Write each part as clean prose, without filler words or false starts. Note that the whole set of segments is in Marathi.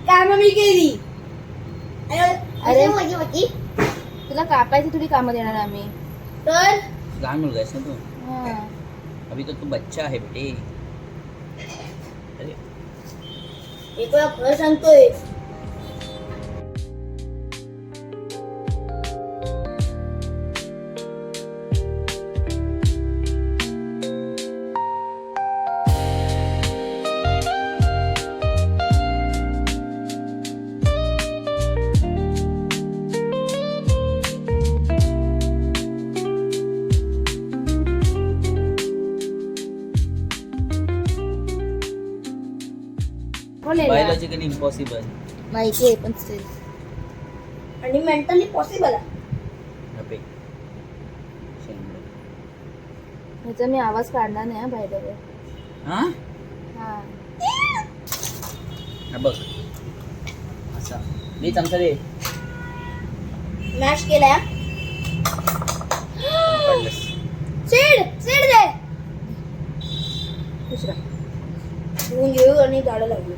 काम मी केली. अरे तुला कापायची थोडी कामं देणार आम्ही. तर लहान मुलगा आहेस ना तू. हा. अभी तो तू बच्चा आहे बेटे. अरे एक वेळा खरं सांगतोय. Biologically impossible. माहिती आहे पण still. आणि मेंटली पॉसिबल आहे. अबे शेंबडे. ह्याचा मी आवाज काढणार नाही बाय द वे. हा हा. हा बघ असा दे चमचा दे. मॅश केलाय. पडलंस. सीड दे. दुसरा धुवून घेऊ आणि झाडं लावली.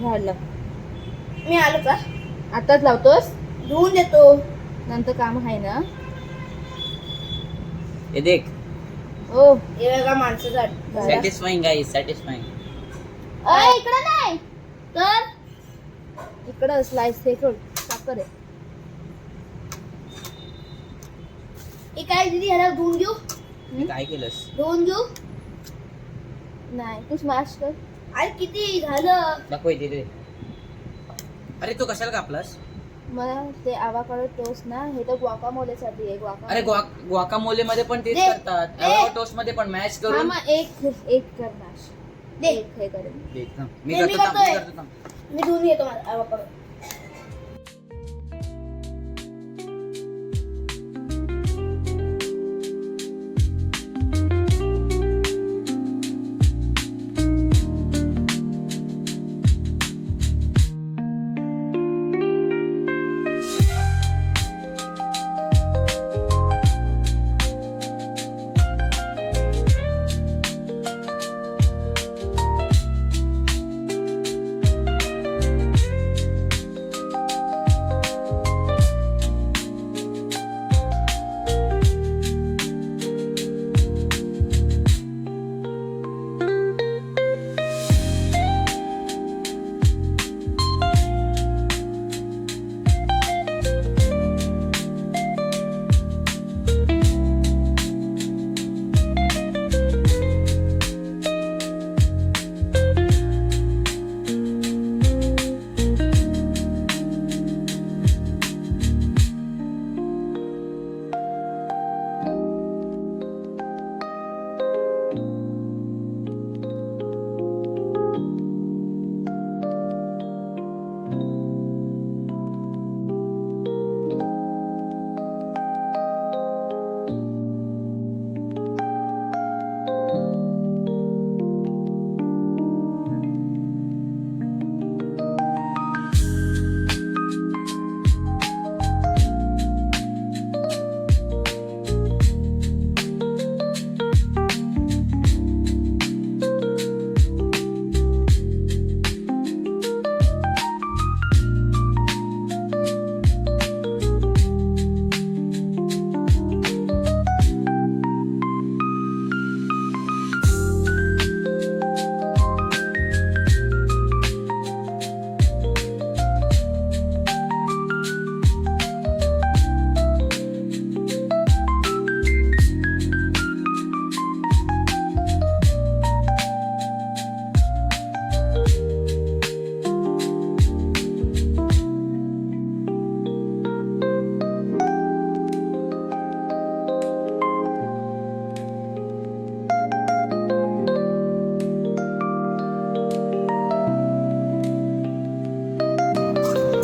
झाडलं. मी आलो का? आताच लावतोस धुवून देतो. नंतर काम आहे ना. हे देख. ओ हे बघा माणसं झाड. Satisfying guys satisfying. इकडं नाही तर इकडं स्लाइस हे करू साखर आहे. हे काय दिदी ह्याला धुवून घेऊ. काय केलंस. धुवून घेऊ. नाही तू स्मॅश कर. अरे किती झालं. दाखव इथे दे. अरे तू कशाला कापलास. मला ते आवाकाडो टोस्ट ना हे तर गुआकामोलेसाठी आहे. अरे गुआकामोले मध्ये पण तेच दे. करतात. दे. अॅवोकाडो टोस्ट मध्ये पण मॅश हा करून मग एक कर मॅश. दे. एक हे करेन. देख ना. मी दे, मी करतो थांब, मी करतोय. करतो थांब. मी धुवून येतो माझा आवडतो.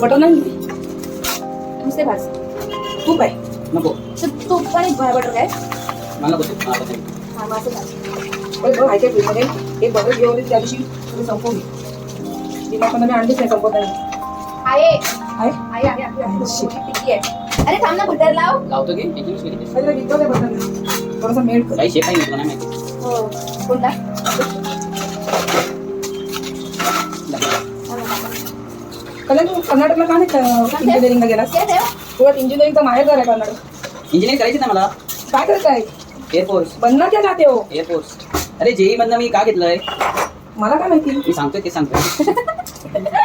बटर नाही नुसते भाज. तूप आहे. नको तूप पण एक बटर काय. मला नको हा माझं भाज. पण बघ आहे फ्रीजमध्ये एक बटर घेऊन त्या दिवशी तुम्ही संपवली. तिला पण मी आणलीच नाही संपवत नाही. आहे आहे आहे आहे आपली टिक्की आहे. अरे थांब ना बटर लाव. लावतो की किती यूज केली अरे विकत आहे बटर थोडासा मेल्ट कर. काही शेप आहे तुला नाही माहिती. हो कोणता कल्याण तू कर्नाटकला का नाही इंजिनिअरिंगला गेलास? काय ठेव? तुला इंजिनिअरिंगचा माहेर घर आहे कर्नाटक. इंजिनिअरिंग करायची ना मला. काय करताय? एअरफोर्स. बनना क्या चाहते हो? एअरफोर्स. अरे जेई मधनं मी का घेतलंय मला काय माहिती. मी सांगतोय ते सांगतोय.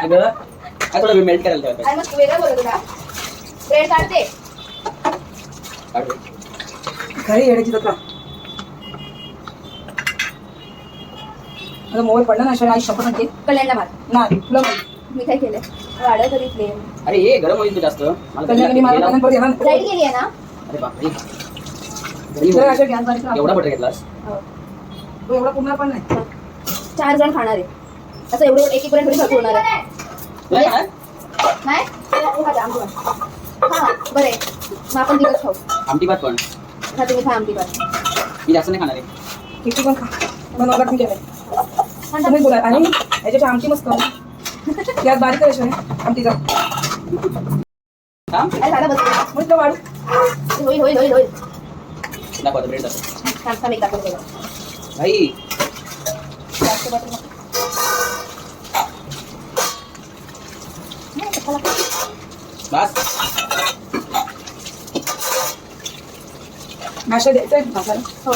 अगं काय थोडं मेल्ट करायला ठेवायचं. आणि मग वेगळं बोलत होता. ब्रेड काढते. काढ. घरी येण्याची जत्रा. माझा मोबाईल पडला ना अशा आई शपथ म्हणते. कल्याणला मार. नाही तुला माहिती. मी काय केलं? वाढव तरी फ्लेम. अरे हे गरम होईल तू जास्त. मला कल्याण मला कल्याण परत येणार लाईट गेली आहे ना? अरे बापरे. जरा अशा गॅस बारीक कर. एवढा बटर घेतलास? हो. तो एवढा पुन्हा पण नाही. 4 जण खाणार आहे. असं एवढं एक पर्यंत थोडी भरपूर होणार आहे. तुला काय? नाही? आमटी भात. हा बरं आहे. मग आपण तिकच खाऊ. आमटी भात पण. हा तुम्ही खा आमटी भात. मी जास्त नाही खाणार आहे. किती पण खा. बनवला तुम्ही केलंय. तुम्ही बोला आणि याच्याची आमटी मस्त. यात बारीक करायची आमटीचा. हा? काय झालं बस. मस्त वाढू. होईल होईल होईल होईल. दाखव आता ब्रेड दाखव. थांब एक दाखवून देऊ. भाई जास्त बटर नको. नाही, चला. बस. माशा द्यायचा आहे भासाला. हो.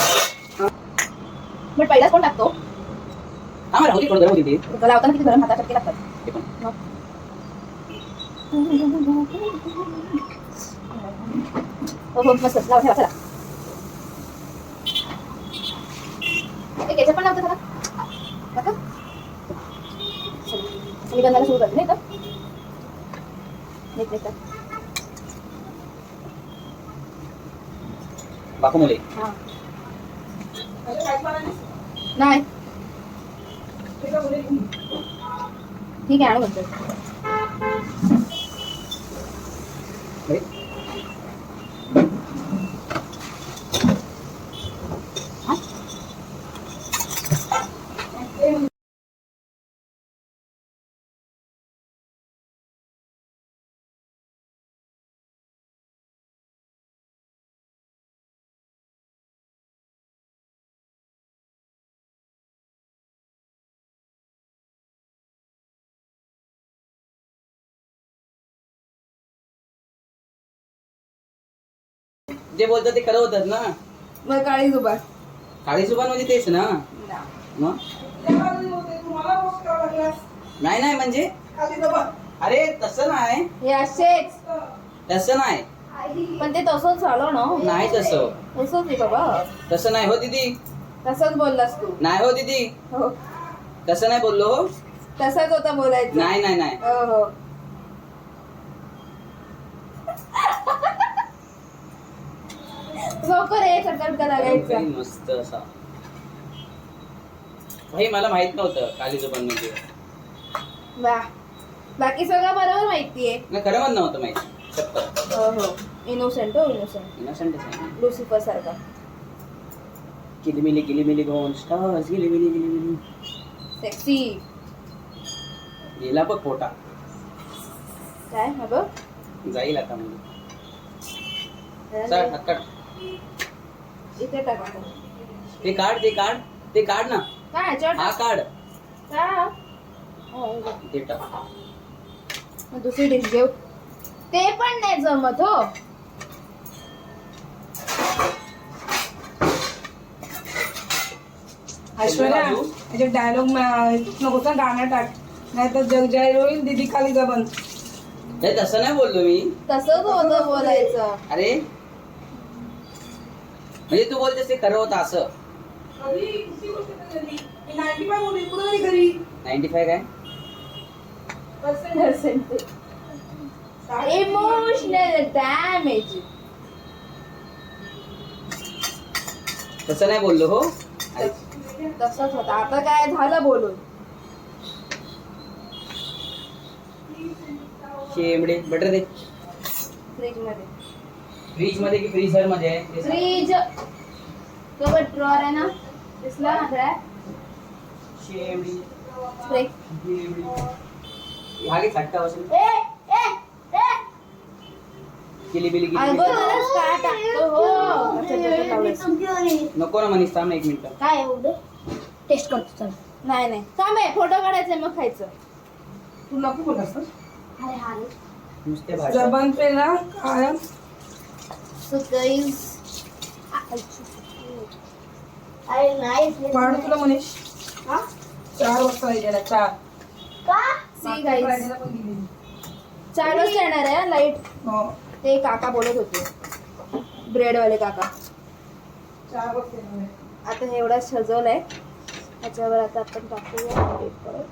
पण पहिलाच कोण टाकतो? हा मला होती थोडं गरम होती ती. लावताना किती गरम हातात चटके लागतात. ते पण. हो हो मस्त लावा ठेवा चला. केचप पण लावतो चला. काका मी बनवायला सुरू करते नाही का? नीट नीट. बापू मुले. हां नाही ठीक आहे आणू म्हणतो. अरे जे बोलतात ते खरं होतात ना. मग काळी जुबान. काळी जुबान म्हणजे तेच ना. मग नाही नाही म्हणजे अरे तसं नाही. हे असेच तसं नाही. पण ते तसंच झालं ना. नाही तसं. तसंच आहे बाबा. तसं नाही हो दीदी. तसंच बोललास तू. नाही हो दीदी. हो तसं नाही बोललो हो. तसंच होतं बोलायचं. नाही नाही नाही. हो हो लवकर ये चटका लागायचा. काही मस्त असा. भाई मला माहित नव्हतं काली जुबान म्हणजे. वा बाकी सगळं बरोबर माहितीये. नाही खरं पण नव्हतं माहिती. शपथ. हो हो इनोसेंट हो इनोसेंट. इनोसेंटच आहे. लुसिफर सारखा. किलीमिली गोन स्टार्स किलीमिली. सेक्सी. गेला बघ पोटा. काय हा बघ. जाईल आता म्हणजे. चल हात काढ. इथे टाका. ते काढ ते काढ ते काढ ना. काय ह्याच्यावर हा काढ. का? हो, ते टाक. मग दुसरी डिश घेऊ. ते पण नाही जमत हो. ऐश्वर्या त्याचे डायलॉग नको ना गाणं टाक. नाही तर जग जाहीर होईल दीदी खाली जबान. नाही तसं नाही बोललो मी. तसंच होतं बोलायचं. अरे म्हणजे तू बोलतेस ते खरं होतं असं. 95 काय? Emotional damage. तसं नाही बोललो हो. तसंच होतं. आता काय झालं बोलून. शेंबडे बटर दे. फ्रीज मध्ये. फ्रीज मध्ये की फ्रीझर मध्ये आहे ते सांग. फ्रीज तो ड्रॉअर आहे ना दिसला ना त्या शेंबडी स्प्रे. हा घे चटका बसेल. किलीबिली अगोदरच काय टाकतो हो. अच्छा, अच्छा, लावलंस. नको ना मनीष थांब ना 1 मिनिट. काय एवढं टेस्ट करतो चल. नाही नाही थांब आहे फोटो काढायचे मग खायचं. तू नको बोलास ना. हाय हाय नुसते भाज्या. जबान पे ना कायम. सो गाईज अरे नाही वाढू तुला मनीष. हा 4 वाजता येणार 4. का सी गाईज फ्रायडेला पण गेलेली. 4 वाजता येणार आहे लाईट. हो ते काका बोलत होते ब्रेडवाले काका. 4 वाजता येणार आहे. आता हे एवढा सजवलंय त्याच्यावर आता आपण टाकूया bread परत.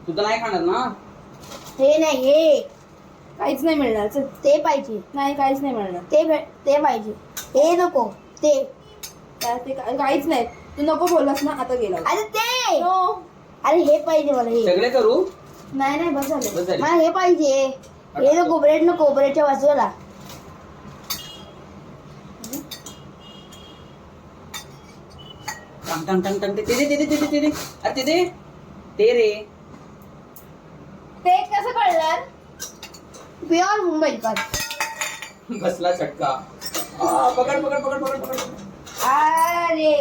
तू तर नाही खाणार ना. हे नाही हे काहीच नाही मिळणार चल. ते पाहिजे नाही काहीच नाही मिळणार. ते पाहिजे हे नको ते ते काहीच नाही. तू नको बोललास ना आता गेला. अरे ते नो. अरे हे पाहिजे मला हे सगळे करू. नाही नाही बस झालं. बस झाली. मला हे पाहिजे हे नको ब्रेड नको ब्रेडच्या बाजूला टंग टंग टंग टंग. ते दे अरे ते दे. ते रे. ते कसं कळणार. प्युअर मुंबईकर बसला चटका. पकड पकड पकड पकड पकड. अरे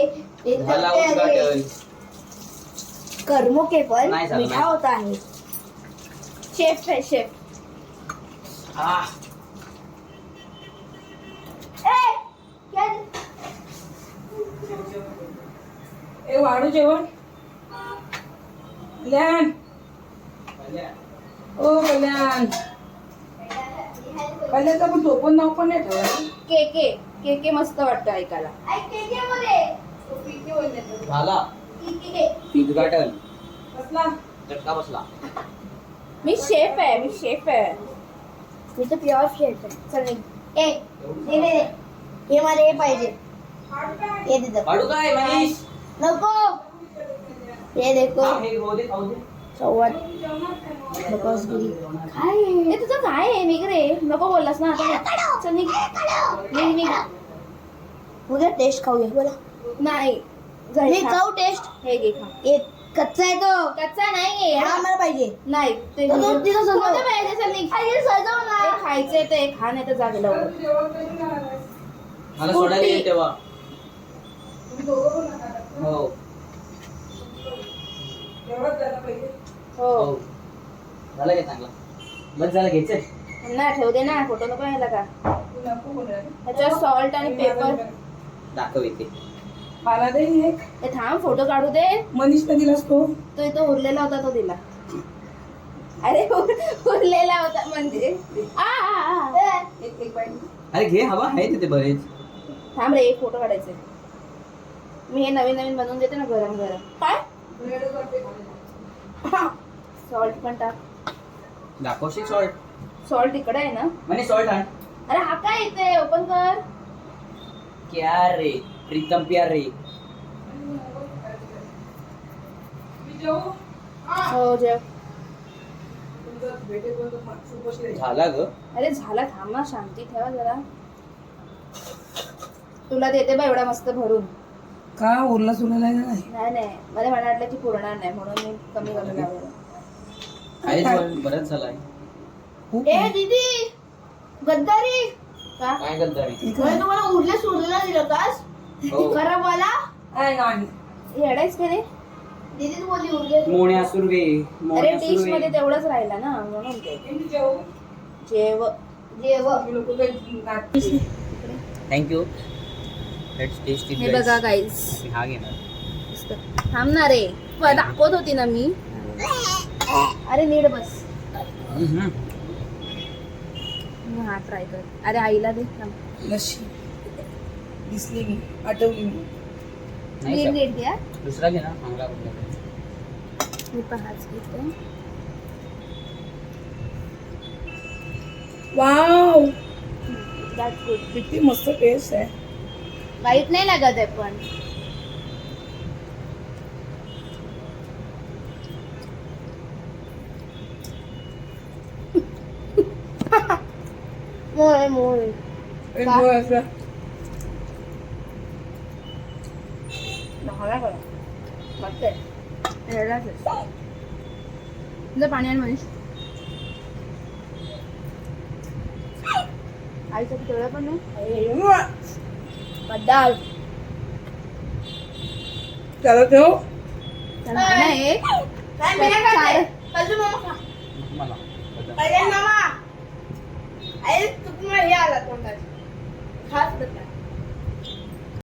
ते झाला तर ते उद्घाटन. कर्मो के पण नाही झालं, मीठा नाही. होता आहे शेफ आहे शेफ. आ, ए, क्या ए वाढू जेवण. कल्याण. ओ कल्याण. कल्याणचं पण तो पण नाव पण नाही ठेवलं. के के के के मस्त वाटतं ऐकायला. झाला उद्घाटन. बसला. चटका बसला. मी शेफ आहे मी शेफ आहे. मी तर प्युअर शेफ आहे चल निघ. ए दे दे दे. हे मला हे पाहिजे हे दे दे. काढू काय मनीष. नको हे देखो हे खाऊ दे खाऊ दे. संवाद बकवासगिरी काय हे तुझं काय आहे निघ रे. नको बोललास ना आता. चल निघ निघ निघ. उद्या टेस्ट खाऊया बोला नाही मी जाईल खा. खाऊ टेस्ट हे घे खा. एक कच्चा आहे तो कच्चा नाही हा मला पाहिजे नाही ते तो दोन तिथं सजव. कोणतं पाहिजे चल निघ. अरे सजव ना हे खायचंय ते खा नाही तर जा लवकर. जेवण कधी करणार आहेस? मला सोडायला येईल तेव्हा. तुम्ही दोघं पण नका टाकू. हो तेवढंच झालं पाहिजे. हो हो. झालं काय चांगला. बस झालं घ्यायचंय. ना ठेव दे ना फोटो नको यायला का. तू नको बोलायला. त्याच्यावर सॉल्ट आणि पेपर. दाखव इथे. मला दे एक. हे थांब फोटो काढू दे. मनीषला दिलास तो. तो इथं उरलेला होता तो दिला. अरे उरलेला होता म्हणजे एक बाईट. अरे घे हवा आहे तिथे बरेच. थांब रे एक फोटो काढायचे. मी हे नवीन नवीन बनवून देते ना गरम गरम. काय ब्रेड करते खाली. सॉल्ट पण टाक. दाखवशील सॉल्ट. सॉल्ट इकडे आहे ना. म्हणे सॉल्ट आण. अरे हा काय येते ओपन कर. क्या रे प्रीतम प्यार रे. मी जेवू? हो जेव. तुमचं भेटेल पण तो सुपरशी राहील. झाला ग. अरे झाला थांब ना शांती ठेवा जरा. तुला देते बा एवढा मस्त भरून. का उरला सुरला नाही. नाही नाही मला मला वाटलं की पुरणार नाही म्हणून मी कमी कमी लावलं. आहे सॉल्ट बरंच झालाय. खूप ए दीदी गद्दारी का काय गद्दारी. म्हणजे तुम्हाला उरले सुरलेला दिलं कास हो. खराब वाला आहे नाही. येडायच का रे. दीदी तू बोलली उरले मोण्या सुरवे. अरे मोण्या डिश मध्ये सुरवे. तेवढंच राहिला ना म्हणून ते. मी जेवू? जेव जेव मी लोकं काही नाटकी. थँक्यू. Let's test it. हे बघा गाईज. मी हा घेणार. थांब ना रे दाखवत होती ना मी. अरे नीट बस. हम्म. मी हा ट्राय कर. अरे आईला दे थांब. लस्सी दिसली मी आठवली मी. नाही नीट का? नीट घ्या. दुसरा घे ना चांगला कुठला. मी पण हाच घेते. Wow that's good. किती मस्त टेस्ट आहे. वाईट नाही लागत आहे पण. मोय मोय एक गोळ असला. झाला बघा. वाटतंय. एवढाच आहे. तुझं पाणी आण मनीष. आईसाठी तेवढं पण नाही. डाळ त्याला ठेव. त्याला नाही. काय मी नाही खाते. कल्लू मामा खा. मला अरे मामा अरे तुझं हे आला तोंडात खास बता